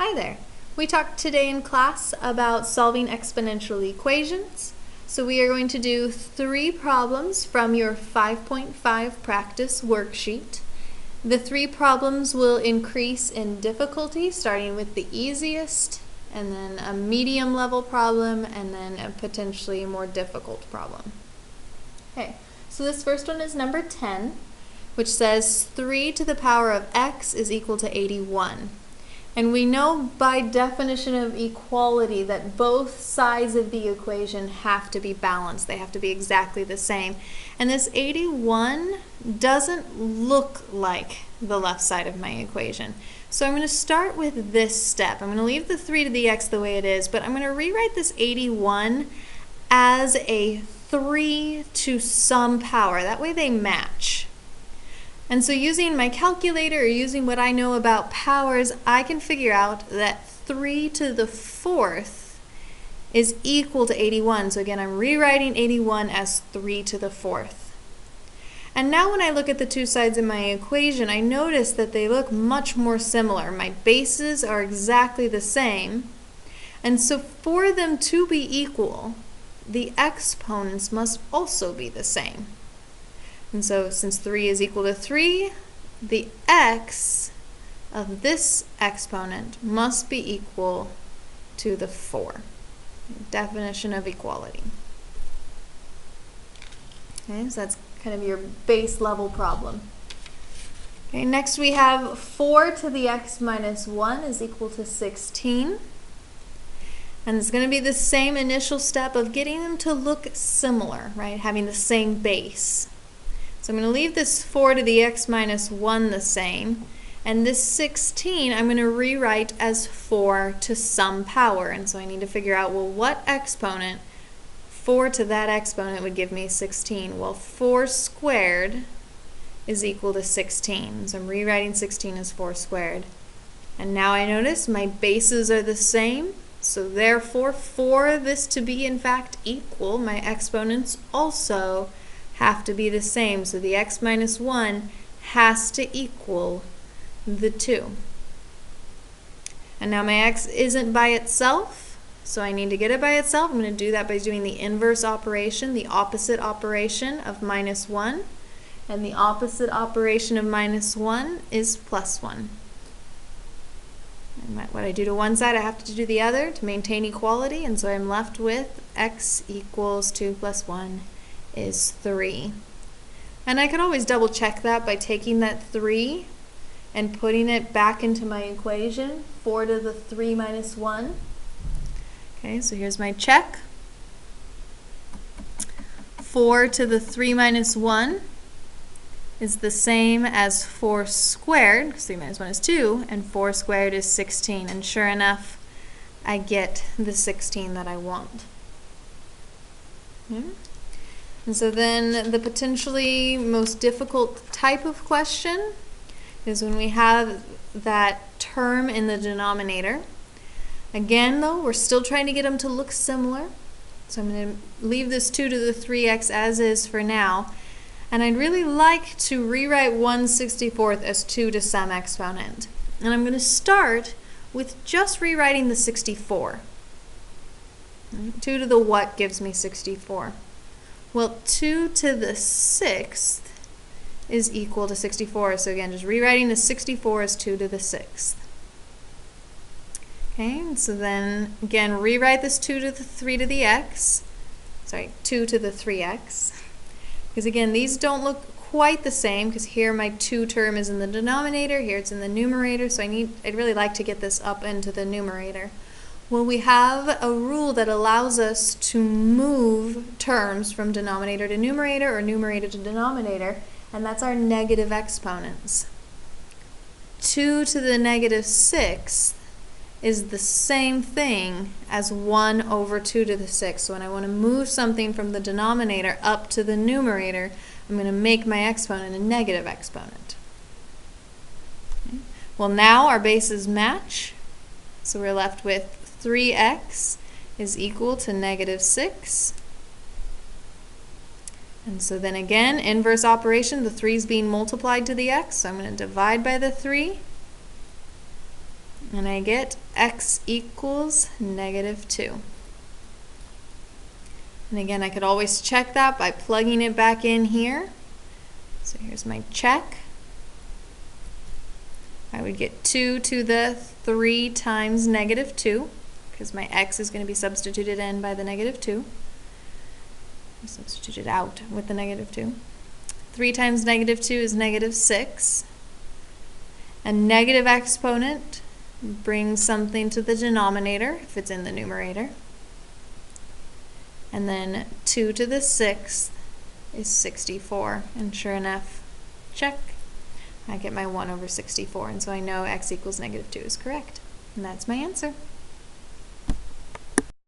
Hi there. We talked today in class about solving exponential equations. So we are going to do 3 problems from your 5.5 practice worksheet. The 3 problems will increase in difficulty, starting with the easiest, and then a medium level problem, and then a potentially more difficult problem. Okay, so this first one is number 10, which says 3 to the power of x is equal to 81. And we know by definition of equality that both sides of the equation have to be balanced. They have to be exactly the same. And this 81 doesn't look like the left side of my equation. So I'm going to start with this step. I'm going to leave the 3 to the x the way it is, but I'm going to rewrite this 81 as a 3 to some power. That way they match. And so using my calculator or using what I know about powers, I can figure out that 3 to the 4th is equal to 81. So again, I'm rewriting 81 as 3 to the 4th. And now when I look at the two sides of my equation, I notice that they look much more similar. My bases are exactly the same. And so for them to be equal, the exponents must also be the same. And so since 3 is equal to 3, the x of this exponent must be equal to the 4. Definition of equality. Okay, so that's kind of your base level problem. Okay, next we have 4 to the x minus 1 is equal to 16. And it's going to be the same initial step of getting them to look similar, right? Having the same base. So I'm going to leave this 4 to the x minus 1 the same, and this 16 I'm going to rewrite as 4 to some power. And so I need to figure out, well, what exponent, 4 to that exponent would give me 16. Well, 4 squared is equal to 16. So I'm rewriting 16 as 4 squared. And now I notice my bases are the same, so therefore for this to be in fact equal, my exponents also have to be the same. So the x minus 1 has to equal the 2. And now my x isn't by itself, so I need to get it by itself. I'm going to do that by doing the inverse operation, the opposite operation of minus 1. And the opposite operation of minus 1 is plus 1. And what I do to one side, I have to do the other to maintain equality. And so I'm left with x equals 2 plus 1 is 3. And I can always double check that by taking that 3 and putting it back into my equation, 4 to the 3 minus 1. Okay, so here's my check. 4 to the 3 minus 1 is the same as 4 squared, because 3 minus 1 is 2, and 4 squared is 16. And sure enough, I get the 16 that I want. And so then the potentially most difficult type of question is when we have that term in the denominator. Again, though, we're still trying to get them to look similar. So I'm going to leave this 2 to the 3x as is for now. And I'd really like to rewrite 1/64 as 2 to some exponent. And I'm going to start with just rewriting the 64. 2 to the what gives me 64? Well, 2 to the 6th is equal to 64. So again, just rewriting the 64 as 2 to the 6th. Okay, so then again, rewrite this 2 to the 3 to the x. Sorry, 2 to the 3x. Because again, these don't look quite the same, because here my 2 term is in the denominator, here it's in the numerator, so I'd really like to get this up into the numerator. Well, we have a rule that allows us to move terms from denominator to numerator or numerator to denominator, and that's our negative exponents. 2 to the negative 6th is the same thing as 1 over 2 to the 6th. So when I want to move something from the denominator up to the numerator, I'm going to make my exponent a negative exponent. Okay. Well, now our bases match, so we're left with 3x is equal to negative 6. And so then again, inverse operation, the 3 is being multiplied to the x, so I'm going to divide by the 3. And I get x equals -2. And again, I could always check that by plugging it back in here. So here's my check. I would get 2 to the 3 times -2, because my x is going to be substituted in by the -2. Substituted out with the -2. 3 times -2 is -6. A negative exponent brings something to the denominator if it's in the numerator. And then 2 to the 6th is 64. And sure enough, check. I get my 1 over 64. And so I know x equals -2 is correct. And that's my answer.